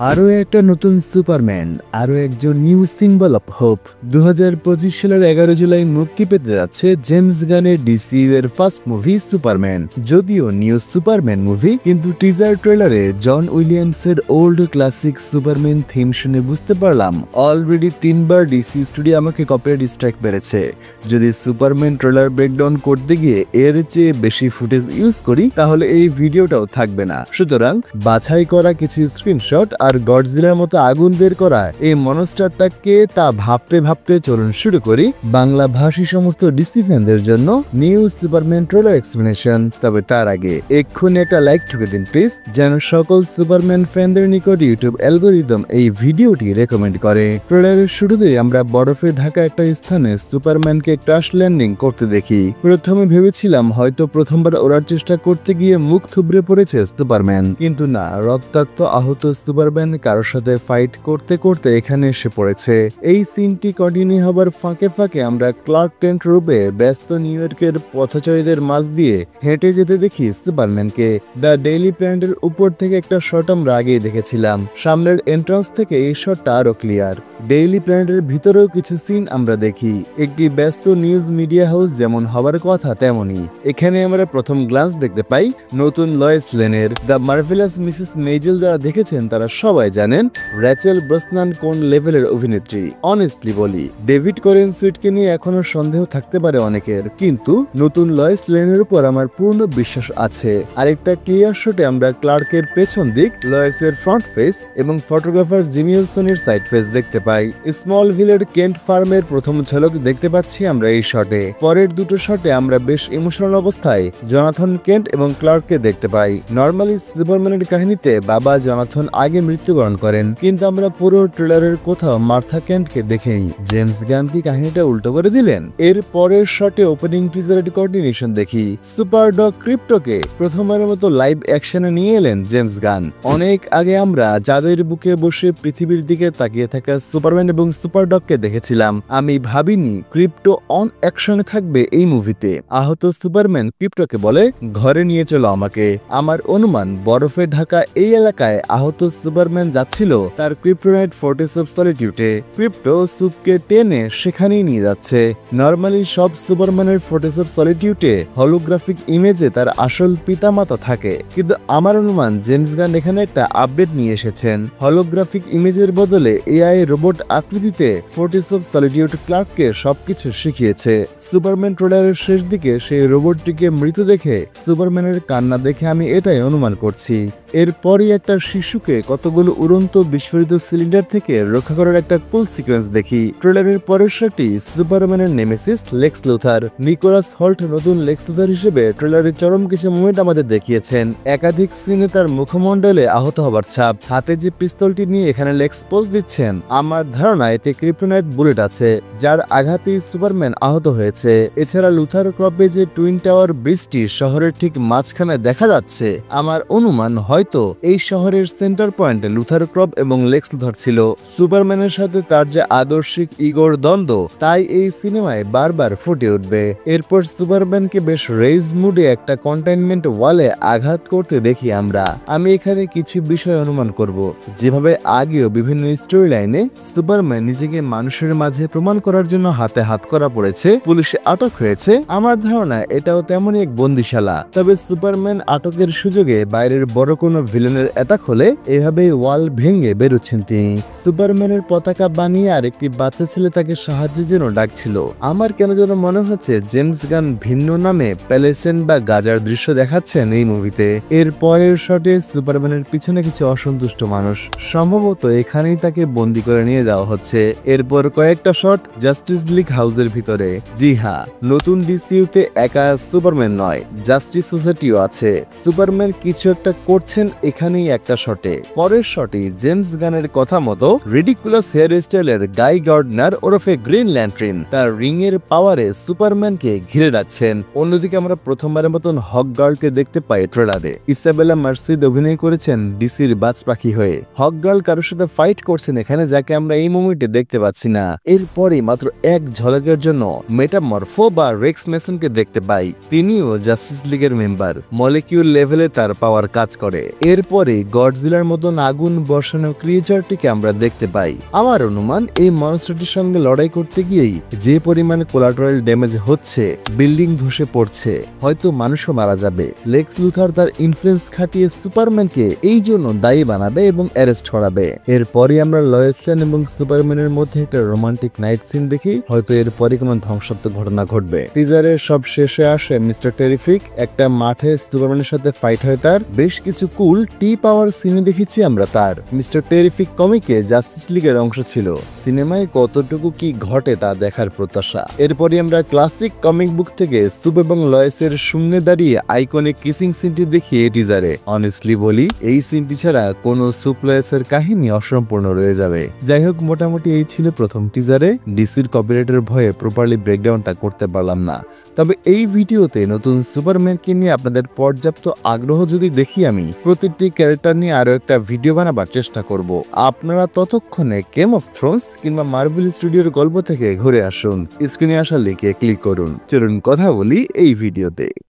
আরও একটা নতুন সুপারম্যান, আরও একজন নিউ সিম্বল অফ হোপ। 2025 সালের 11 জুলাই মুক্তি পেতে যাচ্ছে জেমস গানের ডিসি এর ফার্স্ট মুভি সুপারম্যান। যদিও নিউ সুপারম্যান মুভি, কিন্তু টিজার ট্রেলারে জন উইলিয়ামসের ওল্ড ক্লাসিক সুপারম্যান থিম শুনে বুঝতে পারলাম অলরেডি 3বার ডিসি স্টুডিও আমাকে কপিরাইট স্ট্রাইক মেরেছে। যদি সুপারম্যান ট্রেলার ব্রেকডাউন করতে গিয়ে এর চেয়ে বেশি ফুটেজ ইউজ করি তাহলে এই ভিডিওটাও থাকবে না। সুতরাং বাছাই করা কিছু স্ক্রিনশট আর গডজিলার মতো আগুন বের করা এই মনস্টারটাকে তা ভাবতে ভাবতে চলুন শুরু করি বাংলা ভাষী সমস্ত ডিসি ফ্যানদের জন্য নিউ সুপারম্যান ট্রেলার এক্সপ্লেনেশন। তবে তার আগে এক্ষুনি একটা লাইক ঠুকে দিন প্লিজ, যেন সকল সুপারম্যান ফ্যানদের নিকট ইউটিউব অ্যালগোরিদম এই ভিডিওটি রেকমেন্ড করে। ট্রেলারের শুরুতেই আমরা বরফে ঢাকা একটা স্থানে সুপারম্যানকে ক্র্যাশ ল্যান্ডিং করতে দেখি। প্রথমে ভেবেছিলাম হয়তো প্রথমবার ওড়ার চেষ্টা করতে গিয়ে মুখ থুবড়ে পড়েছে সুপারম্যান, কিন্তু না, রক্তাক্ত আহত সুপারম্যান কারোর সাথে ফাইট করতে করতে এখানে এসে পড়েছে। এই সিনটি কন্টিনিউ হবার ফাঁকে ফাঁকে আমরা ক্লার্ক কেন্ট রূপে ব্যস্ত নিউ ইয়র্কের পথচারীদের মাঝ দিয়ে হেঁটে যেতে দেখি সুপারম্যানকে। দ্য ডেইলি প্ল্যানেটের উপর থেকে একটা শট আমরা আগেই দেখেছিলাম, সামনের এন্ট্রান্স থেকে এই শটটা আরো ক্লিয়ার। ডেইলি প্ল্যানেটের ভিতরেও কিছু সিন আমরা দেখি, একটি ব্যস্ত নিউজ মিডিয়া হাউস যেমন হবার কথা তেমনই। এখানে আমরা প্রথম গ্লান্স দেখতে পাই নতুন লয়েস লেনের। দ্য মার্ভেলাস মিসেস মেজেল যারা দেখেছেন তারা সবাই জানেন র্যাচেল ব্রসনান কোন লেভেলের অভিনেত্রী। অনেস্টলি বলি, ডেভিড করেন সুইটকে নিয়ে এখনো সন্দেহ থাকতে পারে অনেকের, কিন্তু নতুন লয়েস লেনের উপর আমার পূর্ণ বিশ্বাস আছে। আরেকটা ক্লিয়ার শটে আমরা ক্লার্কের পেছন দিক, লয়েসের ফ্রন্ট ফেস এবং ফটোগ্রাফার জিমি উইলসনের সাইড ফেস দেখতে পাই। স্মল ভিলের কেন্ট ফার্মের প্রথম ঝলক দেখতে পাচ্ছি আমরা এই শটে। পরের দুটো শটে আমরা বেশ ইমোশনাল অবস্থায় জনাথন কেন্ট এবং ক্লার্ককে দেখতে পাই। নর্মালি সুপারম্যানের কাহিনীতে বাবা জনাথন আগে মৃত্যুবরণ করেন, কিন্তু আমরা পুরো ট্রেলারের কোথাও মার্থা কেন্টকে দেখেই। জেমস গান কি কাহিনীটা উল্টো করে দিলেন? এর পরের শটে ওপেনিং টিজারের কন্টিনিউশন দেখি। সুপার ডগ ক্রিপ্টোকে প্রথমবারের মতো লাইভ অ্যাকশনে নিয়ে এলেন জেমস গান। অনেক আগে আমরা যাদের বুকে বসে পৃথিবীর দিকে তাকিয়ে থাকা সুপারম্যান এবং সুপার ডগকে দেখেছিলাম, আমি ভাবিনি ক্রিপ্টো অন অ্যাকশনে থাকবে এই মুভিতে। আহত সুপারম্যান ক্রিপ্টোকে বলে, ঘরে নিয়ে চলো আমাকে। আমার অনুমান বরফে ঢাকা এই এলাকায় আহত সুপারম্যান যাচ্ছিল তার ক্রিপ্টোনাইট ফোর্ট্রেস অফ সলিটিউডে। ক্রিপ্টো সুপকে টেনে সেখানেই নিয়ে যাচ্ছে। নর্মালি সব সুপারম্যানের ফোর্ট্রেস অফ সলিটিউডে হলোগ্রাফিক ইমেজে তার আসল পিতামাতা থাকে, কিন্তু আমার অনুমান জেমস গান এখানে একটা আপডেট নিয়ে এসেছেন। হলোগ্রাফিক ইমেজের বদলে এআই রোবট আকৃতিতে ফোর্ট্রেস অফ সলিটিউড ক্লার্ককে সবকিছু শিখিয়েছে। সুপারম্যান ট্রেলারের শেষ দিকে সেই রোবটটিকে মৃত দেখে সুপারম্যানের কান্না দেখে আমি এটাই অনুমান করছি। এরপরই একটা শিশুকে কতগুলো উড়ন্ত বিস্ফোরিত সিলিন্ডার থেকে রক্ষা করার একটা কুল সিকোয়েন্স দেখি। ট্রেলারের পরের শটটি সুপারম্যানের নেমেসিস লেক্স লুথার। নিকোলাস হল্ট নতুন লেক্স লুথার হিসেবে ট্রেলারের চরম কিছু মোমেন্ট আমাদের দেখিয়েছেন। একাধিক সিনে তার মুখমণ্ডলে আহত হবার ছাপ, হাতে যে পিস্তলটি নিয়ে এখানে লেক্স পোজ দিচ্ছেন, আমার ধারণা এতে ক্রিপ্টোনাইট বুলেট আছে, যার আঘাতেই সুপারম্যান আহত হয়েছে। এছাড়া লুথার ক্রপে যে টুইন টাওয়ার ব্রিজটি শহরের ঠিক মাঝখানে দেখা যাচ্ছে, আমার অনুমান হয়তো এই শহরের সেন্টার পয়েন্টে লুথার ক্রপ এবং লেক্স লুথার ছিল। সুপারম্যানের সাথে তার যে আদর্শিক ইগোর দ্বন্দ্ব, তাই এই সিনেমায় বারবার ফুটে উঠবে। এরপর সুপারম্যানকে বেশ রেজ মুডে একটা কন্টেইনমেন্ট ওয়ালে আঘাত করতে দেখি আমরা। আমি এখানে কিছু বিষয় অনুমান করব, যেভাবে আগেও বিভিন্ন স্টোরি লাইনে সুপারম্যান নিজেকে মানুষের মাঝে প্রমাণ করার জন্য হাতে হাত করা পড়েছে, পুলিশে আটক হয়েছে। আমার ধারণা এটাও তেমনই এক বন্দিশালা। তবে সুপারম্যান আটকের সুযোগে বাইরের বড় কোনো ভিলেনের অ্যাটাক হলে এভাবেই ওয়াল ভেঙে বেরোচ্ছেন তিনি। সুপারম্যানের পতাকা বানিয়ে আর একটি বাচ্চা ছেলে তাকে সাহায্যের জন্য ডাকছিল। আমার কেন যেন মনে হচ্ছে জেমস গান ভিন্ন নামে প্যালেস্টাইন বা গাজার দৃশ্য দেখাচ্ছেন এই মুভিতে। এর পরের শটে সুপারম্যানের পিছনে কিছু অসন্তুষ্ট মানুষ, সম্ভবত এখানেই তাকে বন্দি করে নিয়ে যাওয়া হচ্ছে। এরপর কয়েকটা শট জাস্টিস লিগ হাউসের ভিতরে। জি হ্যাঁ, নতুন ডিসিইউতে একা সুপারম্যান নয়, জাস্টিস সোসাইটিও আছে। সুপারম্যান কিছু একটা করছেন এখানেই একটা শটে। পরের শটে জেমস গানের কথা মতো রিডিকুলাস হেয়ার স্টাইলের গাই গার্ডনার ওরফে গ্রিন ল্যান্ট্রিন তার রিং এর পাওয়ারে সুপারম্যানকে ঘিরে রাখছেন। অন্যদিকে আমরা প্রথমবারের মতন হক গার্লকে দেখতে পাই ট্রেলারে। ইসাবেলা মার্সিদ অভিনয় করেছেন ডিসির বাজ পাখি হয়ে। হক গার্ল কারোর সাথে ফাইট করছেন এখানে, যাকে আমরা এই মুভিতে দেখতে পাচ্ছি না। এরপরে মাত্র এক ঝলকের জন্য মেটামরফো বা রেক্স মেসনকে দেখতে পাই। তিনিও জাস্টিস লিগের মেম্বার। মলিকিউল লেভেলে তার পাওয়ার কাজ করে। এরপরে গডজিলার মতন আগুন বর্ষানো ক্রিয়েচারটিকে আমরা দেখতে পাই। আমার অনুমান এই মনস্টারটির সঙ্গে লড়াই করতে গিয়েই যে পরিমাণে কোলাটারাল ড্যামেজ হচ্ছে, বিল্ডিং ধসে পড়ছে, হয়তো মানুষও মারা যাবে, লেক্স লুথার তার ইনফ্লুয়েন্স খাটিয়ে সুপারম্যানকে এই জন্য দায়ী বানাবে এবং অ্যারেস্ট করাবে। এরপরে আমরা লয়েস লেন এবং সুপারম্যানের মধ্যে একটা রোমান্টিক নাইট সিন দেখি, হয়তো এরপরে কোনো ধ্বংসাত্মক ঘটনা ঘটবে। টিজারের সব শেষে আসে মিস্টার টেরিফিক, একটা মাঠে সুপারম্যানের সাথে ফাইট হয় তার। বেশ কিছু কুল টি পাওয়ার সিনে দেখেছি আমরা তার। মিস্টার টেরিফিক কমিকে জাস্টিস লিগের অংশ ছিল, সিনেমায় কতটুকু কি ঘটে তা দেখার প্রত্যাশা। এরপরে আমরা ক্লাসিক কমিক বুক থেকে সুপ এবং লয়েসের শূন্যে দাঁড়িয়ে আইকনিক কিসিং সিনটি দেখি টিজারে। অনেস্টলি বলি, এই সিনটি ছাড়া কোনো সুপ লয়েসের কাহিনী অসম্পূর্ণ রয়ে যাবে। যাই হোক, মোটামুটি এই ছিল প্রথম টিজারে। ডিসির কপিরাইটের ভয়ে প্রপারলি ব্রেকডাউনটা করতে পারলাম না। তবে এই ভিডিওতে নতুন সুপারম্যানকে নিয়ে আপনাদের পর্যাপ্ত আগ্রহ যদি দেখি, আমি প্রতিটি ক্যারেক্টার নিয়ে আরো একটা ভিডিও বানাবার চেষ্টা করব। আপনারা ততক্ষণে গেম অফ থ্রোনস কিংবা মার্ভেল স্টুডিওর গল্প থেকে ঘুরে আসুন। স্ক্রিনে আসা লিঙ্কে ক্লিক করুন। চলুন কথা বলি এই ভিডিওতে।